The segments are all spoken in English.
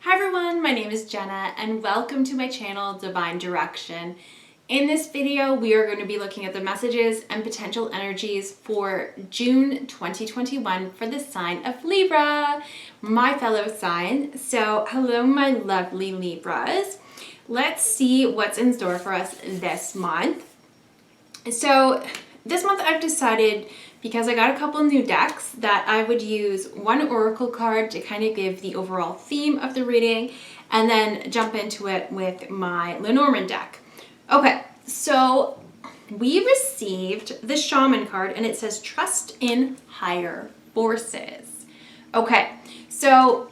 Hi everyone, my name is Jenna and welcome to my channel Divine Direction. In this video, we are going to be looking at the messages and potential energies for June 2021 for the sign of Libra, my fellow sign. So hello my lovely Libras. Let's see what's in store for us this month. So this month I've decided, because I got a couple new decks, that I would use one oracle card to kind of give the overall theme of the reading and then jump into it with my Lenormand deck. Okay, so we received the Shaman card and it says trust in higher forces. Okay, so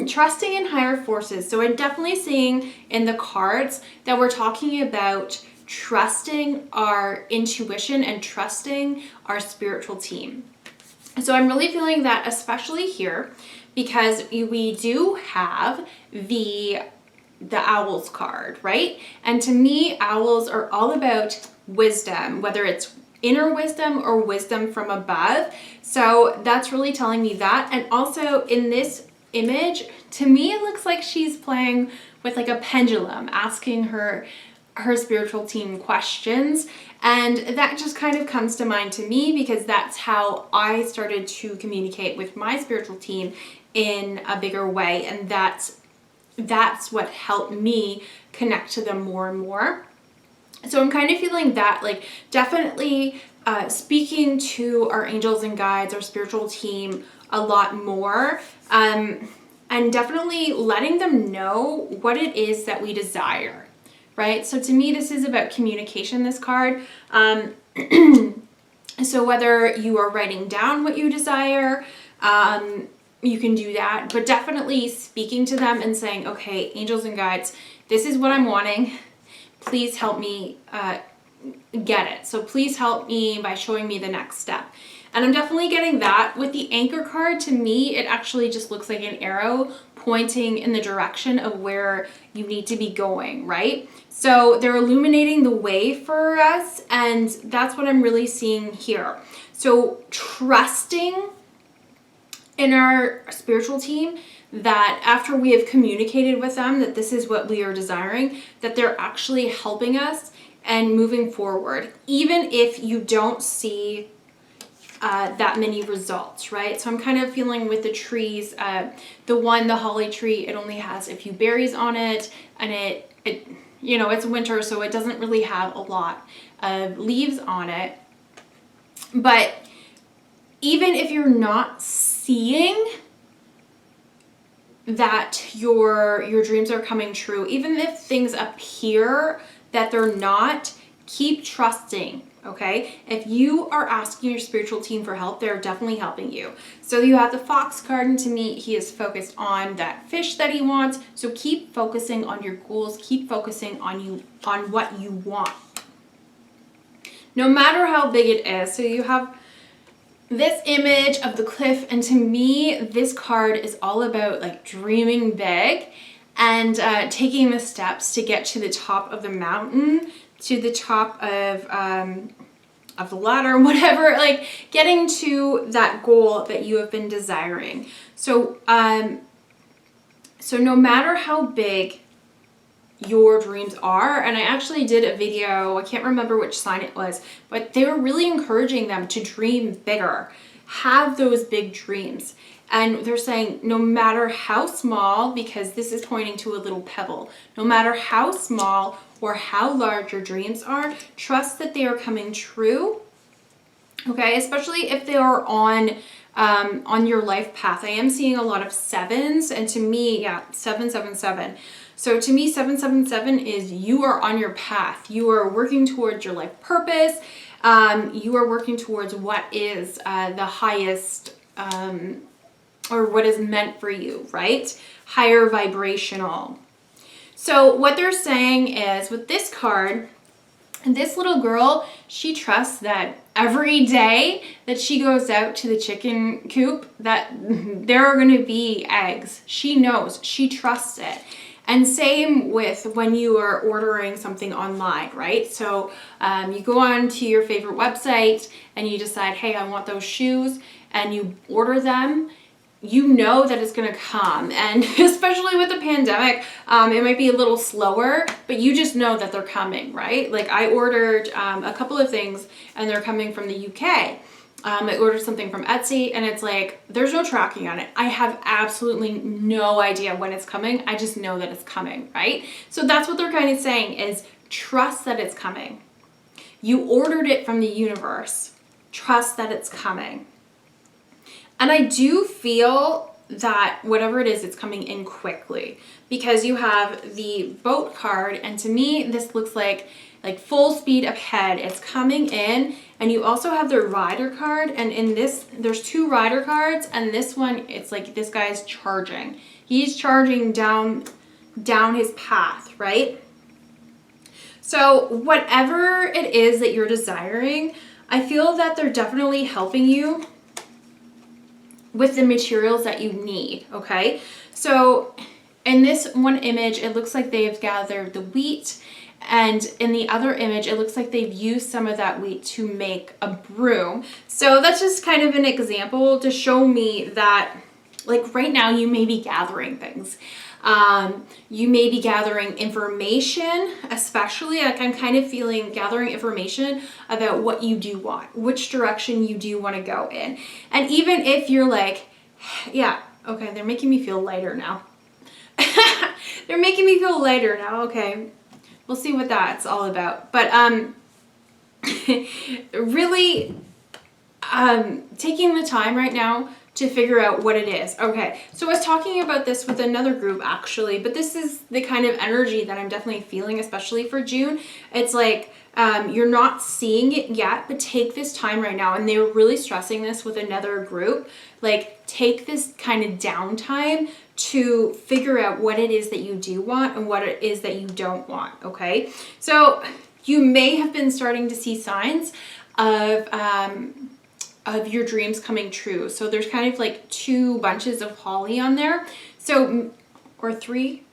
trusting in higher forces. So I'm definitely seeing in the cards that we're talking about trusting our intuition and trusting our spiritual team. So I'm really feeling that, especially here, because we do have the Owls card, right? And to me, owls are all about wisdom, whether it's inner wisdom or wisdom from above. So that's really telling me that. And also in this image, to me, it looks like she's playing with like a pendulum, asking her spiritual team questions, and that just kind of comes to mind to me because that's how I started to communicate with my spiritual team in a bigger way, and that's what helped me connect to them more and more. So I'm kind of feeling that, like, definitely speaking to our angels and guides, our spiritual team, a lot more, and definitely letting them know what it is that we desire. Right? So to me, this is about communication, this card. So whether you are writing down what you desire, you can do that, but definitely speaking to them and saying, okay, angels and guides, this is what I'm wanting. Please help me get it. So please help me by showing me the next step. And I'm definitely getting that. With the anchor card, to me, it actually just looks like an arrow pointing in the direction of where you need to be going, right? So they're illuminating the way for us, and that's what I'm really seeing here. So trusting in our spiritual team, that after we have communicated with them that this is what we are desiring, that they're actually helping us and moving forward, even if you don't see that many results, right? So I'm kind of feeling with the trees, the holly tree, it only has a few berries on it, and it you know, it's winter, so it doesn't really have a lot of leaves on it. But even if you're not seeing that your dreams are coming true, even if things appear that they're not, keep trusting. Okay, if you are asking your spiritual team for help, they're definitely helping you. So you have the fox card, and to me, he is focused on that fish that he wants. So keep focusing on your goals, keep focusing on what you want, no matter how big it is. So you have this image of the cliff, and to me, this card is all about like dreaming big and taking the steps to get to the top of the mountain, to the top of the ladder, whatever, like getting to that goal that you have been desiring. So so no matter how big your dreams are, and I actually did a video, I can't remember which sign it was, but they were really encouraging them to dream bigger, have those big dreams. And they're saying no matter how small, because this is pointing to a little pebble, no matter how small or how large your dreams are, trust that they are coming true. Okay, especially if they are on your life path. I am seeing a lot of sevens, and to me, yeah, 777. So to me, 777 is you are on your path. You are working towards your life purpose. You are working towards what is the highest, or what is meant for you, right? Higher vibrational. So what they're saying is, with this card, this little girl, she trusts that every day that she goes out to the chicken coop, that there are going to be eggs. She knows, she trusts it. And same with when you are ordering something online, right? So you go on to your favorite website and you decide, hey, I want those shoes, and you order them. you know that it's going to come. And especially with the pandemic, it might be a little slower, but you just know that they're coming, right? Like I ordered a couple of things and they're coming from the UK. I ordered something from Etsy and it's like, there's no tracking on it. I have absolutely no idea when it's coming. I just know that it's coming, right? So that's what they're kind of saying is trust that it's coming. You ordered it from the universe. Trust that it's coming. And I do feel that whatever it is, it's coming in quickly because you have the boat card. And to me, this looks like full speed ahead. It's coming in. And you also have the rider card. And in this, there's 2 rider cards. And this one, it's like this guy's charging. He's charging down his path, right? So whatever it is that you're desiring, I feel that they're definitely helping you with the materials that you need, okay? So in this one image, it looks like they've gathered the wheat, and in the other image, it looks like they've used some of that wheat to make a broom. So that's just kind of an example to show me that, like right now, you may be gathering things. You may be gathering information, especially like I'm kind of feeling gathering information about what you do want, which direction you do want to go in. And even if you're like, yeah, okay, they're making me feel lighter now. They're making me feel lighter now. Okay. We'll see what that's all about. But, really, taking the time right now to figure out what it is. Okay, so I was talking about this with another group actually, but this is the kind of energy that I'm definitely feeling, especially for June. It's like you're not seeing it yet, but take this time right now. And they were really stressing this with another group. Like take this kind of downtime to figure out what it is that you do want and what it is that you don't want, okay? So you may have been starting to see signs of your dreams coming true. So there's kind of like 2 bunches of holly on there. So, or 3.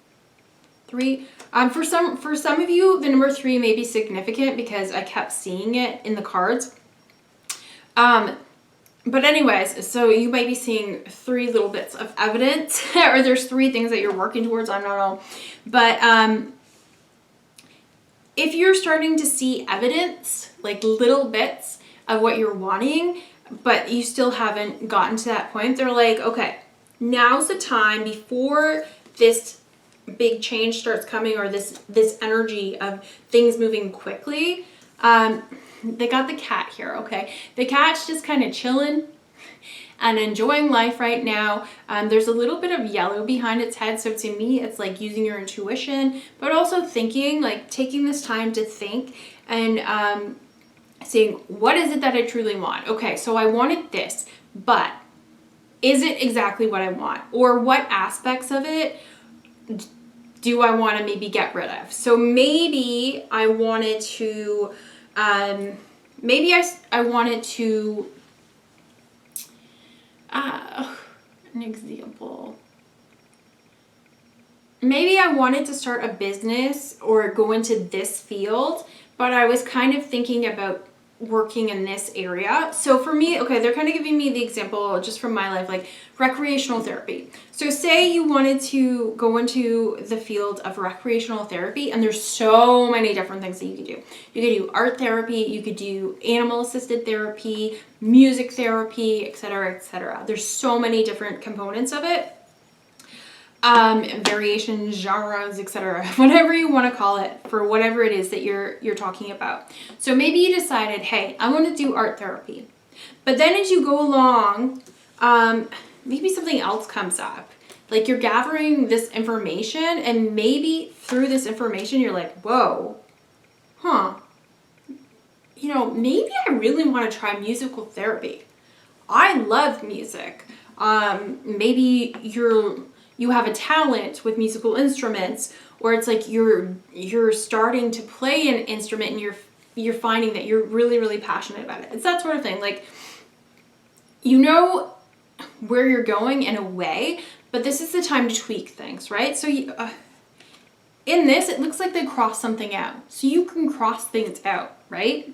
For some of you, the number 3 may be significant because I kept seeing it in the cards. But anyways, so you might be seeing 3 little bits of evidence or there's 3 things that you're working towards. I don't know. But, if you're starting to see evidence, like little bits of what you're wanting, but you still haven't gotten to that point, they're like, okay, now's the time before this big change starts coming or this energy of things moving quickly. They got the cat here, okay? The cat's just kind of chilling and enjoying life right now. There's a little bit of yellow behind its head, so to me, it's like using your intuition, but also thinking, like taking this time to think and saying, what is it that I truly want? Okay, so I wanted this, but is it exactly what I want? Or what aspects of it do I want to maybe get rid of? So maybe I wanted to, I wanted to, an example. Maybe I wanted to start a business or go into this field, but I was kind of thinking about working in this area. So for me, okay, they're kind of giving me the example just from my life, like recreational therapy. So say you wanted to go into the field of recreational therapy, and there's so many different things that you could do. You could do art therapy, you could do animal assisted therapy, music therapy, etc., etc. There's so many different components of it. Variations, genres, etc., whatever you want to call it, for whatever it is that you're talking about. So maybe you decided, hey, I want to do art therapy. But then as you go along, maybe something else comes up. Like you're gathering this information, and maybe through this information you're like, whoa, you know, maybe I really want to try musical therapy. I love music. Maybe you have a talent with musical instruments, or it's like you're starting to play an instrument and you're finding that you're really, really passionate about it. It's that sort of thing. Like, you know where you're going in a way, but this is the time to tweak things, right? So in this, it looks like they cross something out. So you can cross things out, right?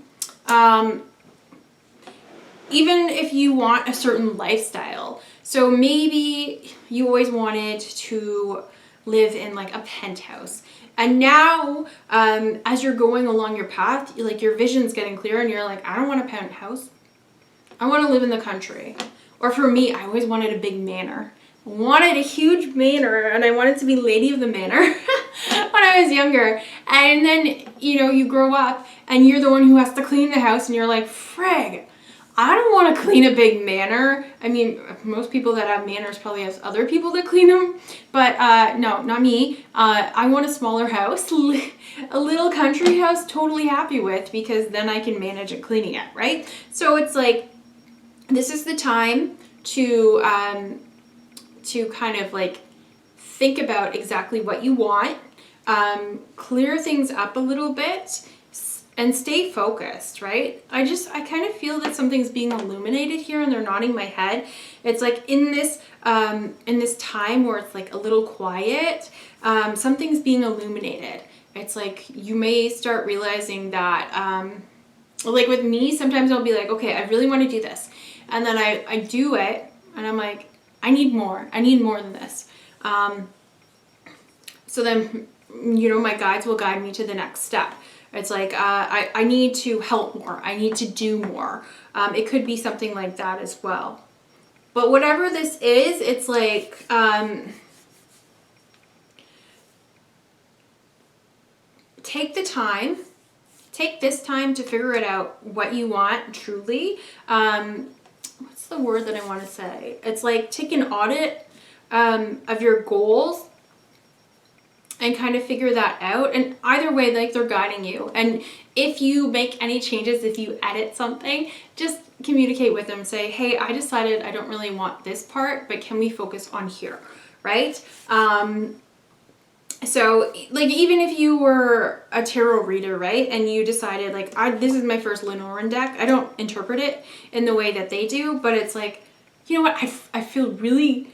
Even if you want a certain lifestyle, So maybe you always wanted to live in like a penthouse. And now, as you're going along your path, like your vision's getting clearer and you're like, I don't want a penthouse. I want to live in the country. Or for me, I always wanted a big manor. Wanted a huge manor, and I wanted to be lady of the manor when I was younger. And then, you know, you grow up and you're the one who has to clean the house and you're like, frig, I don't want to clean a big manor. I mean, most people that have manors probably have other people that clean them, but no, not me. I want a smaller house, a little country house, totally happy with, because then I can manage it cleaning it, right? So it's like, this is the time to kind of like think about exactly what you want, clear things up a little bit, and stay focused, right? I kind of feel that something's being illuminated here, and they're nodding my head. It's like in this time where it's like a little quiet, something's being illuminated. It's like you may start realizing that, like with me, sometimes I'll be like, okay, I really want to do this. And then I do it, and I'm like, I need more than this. So then, you know, my guides will guide me to the next step. It's like, I need to help more. I need to do more. It could be something like that as well. But whatever this is, it's like, take this time to figure it out, what you want truly. What's the word that I want to say? It's like, take an audit of your goals and kind of figure that out. And either way, like, they're guiding you. And if you make any changes, if you edit something, just communicate with them. Say, hey, I decided I don't really want this part, but can we focus on here, right? So, like, even if you were a tarot reader, right, and you decided, like, this is my first Lenormand deck. I don't interpret it in the way that they do, but it's like, you know what? I feel really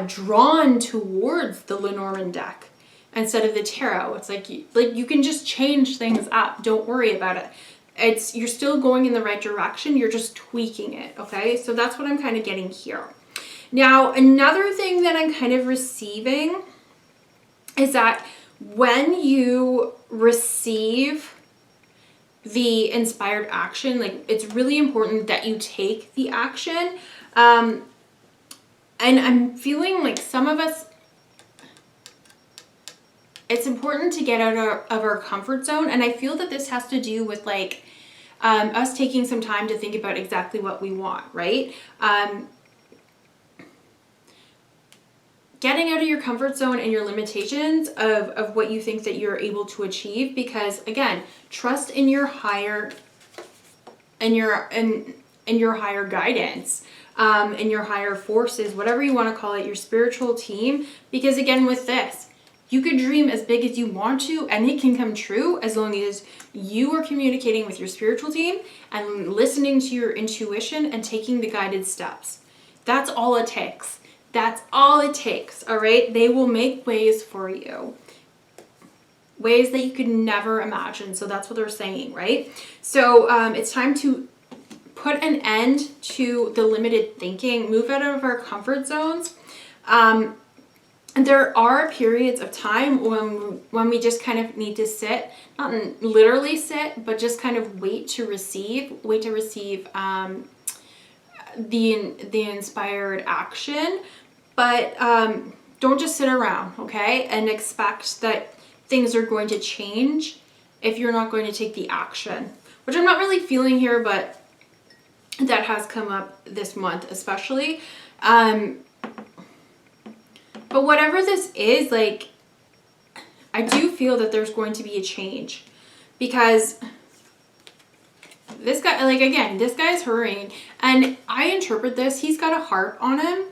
drawn towards the Lenormand deck instead of the tarot. It's like you can just change things up. Don't worry about it. You're still going in the right direction. You're just tweaking it, okay? So that's what I'm kind of getting here. Now, another thing that I'm kind of receiving is that when you receive the inspired action, like, it's really important that you take the action. And I'm feeling like some of us, it's important to get out of our comfort zone. And I feel that this has to do with like us taking some time to think about exactly what we want, right? Getting out of your comfort zone and your limitations of what you think that you're able to achieve, because again, trust in your higher higher guidance, and your higher forces, whatever you want to call it, your spiritual team. Because again, with this, you could dream as big as you want to, and it can come true as long as you are communicating with your spiritual team and listening to your intuition and taking the guided steps. That's all it takes. That's all it takes, all right? They will make ways for you. Ways that you could never imagine. So that's what they're saying, right? So it's time to put an end to the limited thinking, move out of our comfort zones. And there are periods of time when we just kind of need to sit, not literally sit, but just kind of wait to receive the inspired action. But don't just sit around, okay, and expect that things are going to change if you're not going to take the action, which I'm not really feeling here, but that has come up this month especially. But whatever this is, like, I do feel that there's going to be a change, because this guy, like, again, this guy's hurrying, and I interpret this, he's got a harp on him.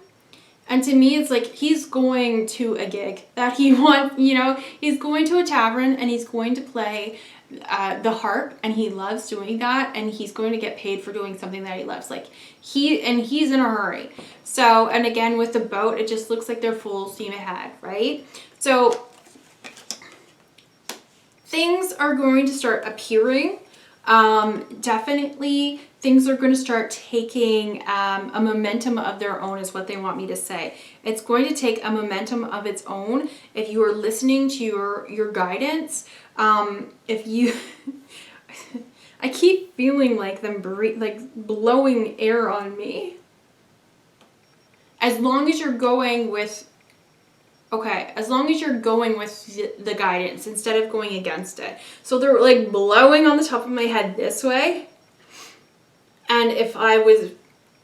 And to me, it's like he's going to a gig that he wants, you know, he's going to a tavern and he's going to play the harp, and he loves doing that, and he's going to get paid for doing something that he loves. Like, he's in a hurry. So, and again, with the boat, it just looks like they're full steam ahead, right? So things are going to start appearing. Definitely things are going to start taking a momentum of their own is what they want me to say. It's going to take a momentum of its own if you are listening to your guidance. If you... I keep feeling like them blowing air on me. As long as you're going with... Okay, as long as you're going with the guidance instead of going against it. So they're like blowing on the top of my head this way. And if I was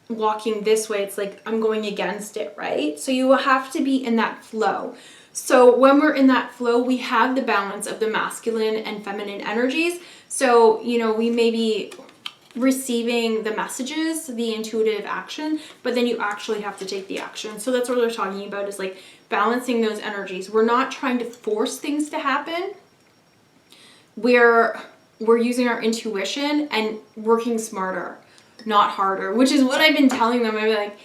walking this way, it's like I'm going against it, right? So you will have to be in that flow. So when we're in that flow, we have the balance of the masculine and feminine energies. So, you know, we may be receiving the messages, the intuitive action, but then you actually have to take the action. So that's what they're talking about, is like balancing those energies. We're not trying to force things to happen. We're using our intuition and working smarter, not harder, which is what I've been telling them. I'm like,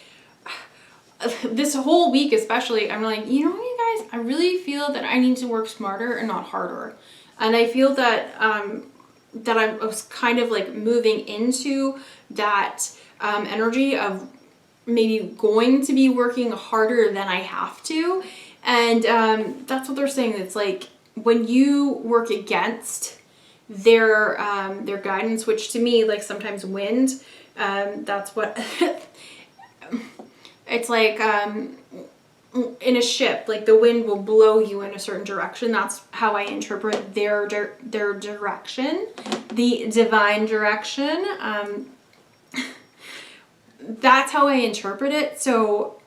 this whole week especially, I'm like, you know what, you guys, I really feel that I need to work smarter and not harder. And I feel that that I was kind of like moving into that energy of maybe going to be working harder than I have to. And that's what they're saying. It's like when you work against their guidance, which to me, like sometimes wind, that's what it's like in a ship, like the wind will blow you in a certain direction. That's how I interpret their direction, the divine direction. That's how I interpret it. So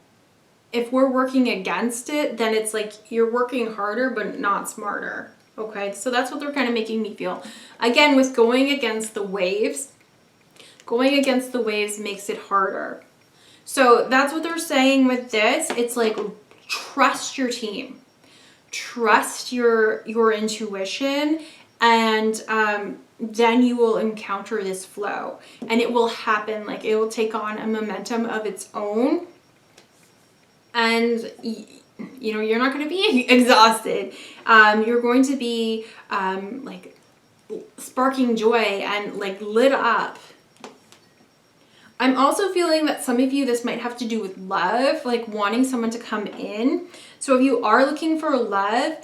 if we're working against it, then it's like you're working harder but not smarter. Okay, so that's what they're kind of making me feel. Again, with going against the waves makes it harder. So that's what they're saying with this. It's like, trust your team, trust your intuition, and then you will encounter this flow, and it will happen. Like it will take on a momentum of its own, and you know, you're not going to be exhausted. You're going to be like sparking joy and like lit up. I'm also feeling that some of you, this might have to do with love, like wanting someone to come in. So if you are looking for love,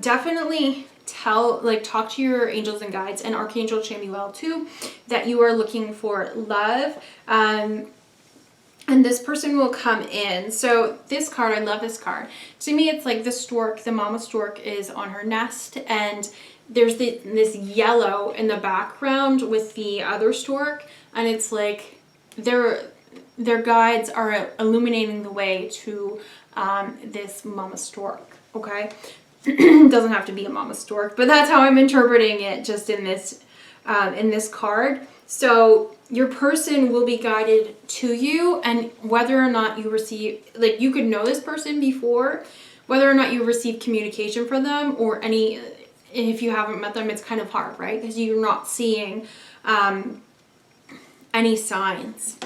definitely talk to your angels and guides and Archangel Chamuel too, that you are looking for love. And this person will come in. So this card, I love this card. To me, it's like the stork, the mama stork is on her nest, and there's this yellow in the background with the other stork, and it's like their guides are illuminating the way to this mama stork. Okay, doesn't have to be a mama stork, but that's how I'm interpreting it just in this card. So your person will be guided to you, and whether or not you receive, like you could know this person before, whether or not you receive communication from them or any, if you haven't met them, it's kind of hard, right? Because you're not seeing any signs.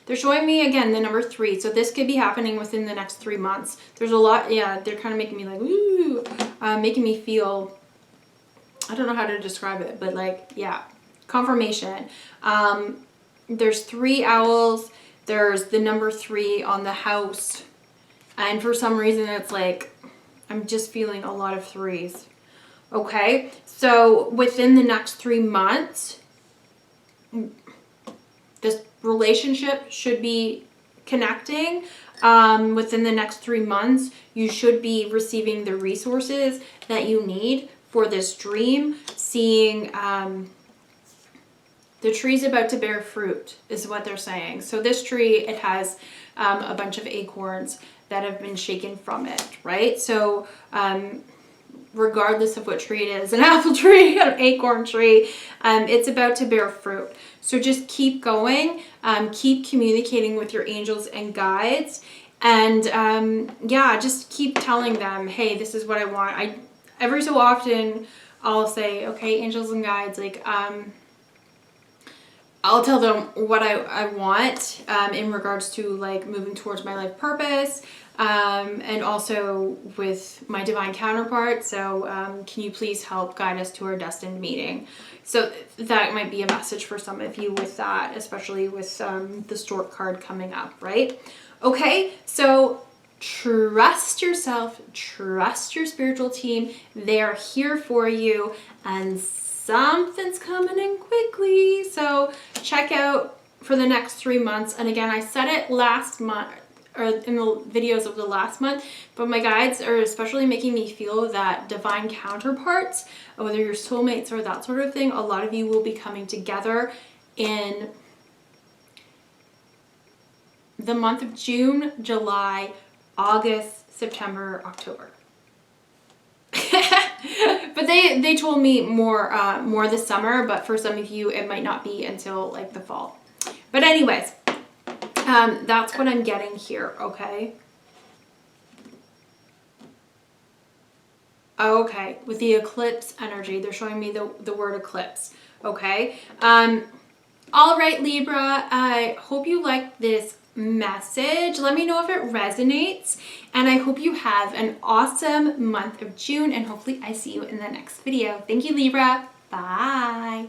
They're showing me again the number 3, so this could be happening within the next 3 months. There's a lot, yeah, they're kind of making me like, ooh, making me feel, I don't know how to describe it, but like, yeah, confirmation. There's 3 owls, there's the number 3 on the house, and for some reason it's like, I'm just feeling a lot of 3s. Okay, so within the next 3 months, this relationship should be connecting. Within the next 3 months, you should be receiving the resources that you need for this dream. Seeing the tree's about to bear fruit is what they're saying. So this tree, it has a bunch of acorns that have been shaken from it, right? So regardless of what tree it is, an apple tree, an acorn tree, it's about to bear fruit. So just keep going, keep communicating with your angels and guides, and yeah, just keep telling them, hey, this is what I want. Every so often I'll say, okay, angels and guides, like I'll tell them what I want in regards to like moving towards my life purpose, and also with my divine counterpart. So can you please help guide us to our destined meeting? So that might be a message for some of you with that, especially with the stork card coming up, right? Okay, so trust yourself, trust your spiritual team. They are here for you, and something's coming in quickly. So check out for the next 3 months. And again, I said it last month, or in the videos of the last month, but my guides are especially making me feel that divine counterparts, whether you're soulmates or that sort of thing, a lot of you will be coming together in the month of June, July, August, September, October. But they told me more this summer, but for some of you it might not be until like the fall. But anyways, that's what I'm getting here, okay? Okay, with the eclipse energy, they're showing me the word eclipse, okay? All right, Libra, I hope you liked this message. Let me know if it resonates, and I hope you have an awesome month of June, and hopefully I see you in the next video. Thank you, Libra. Bye.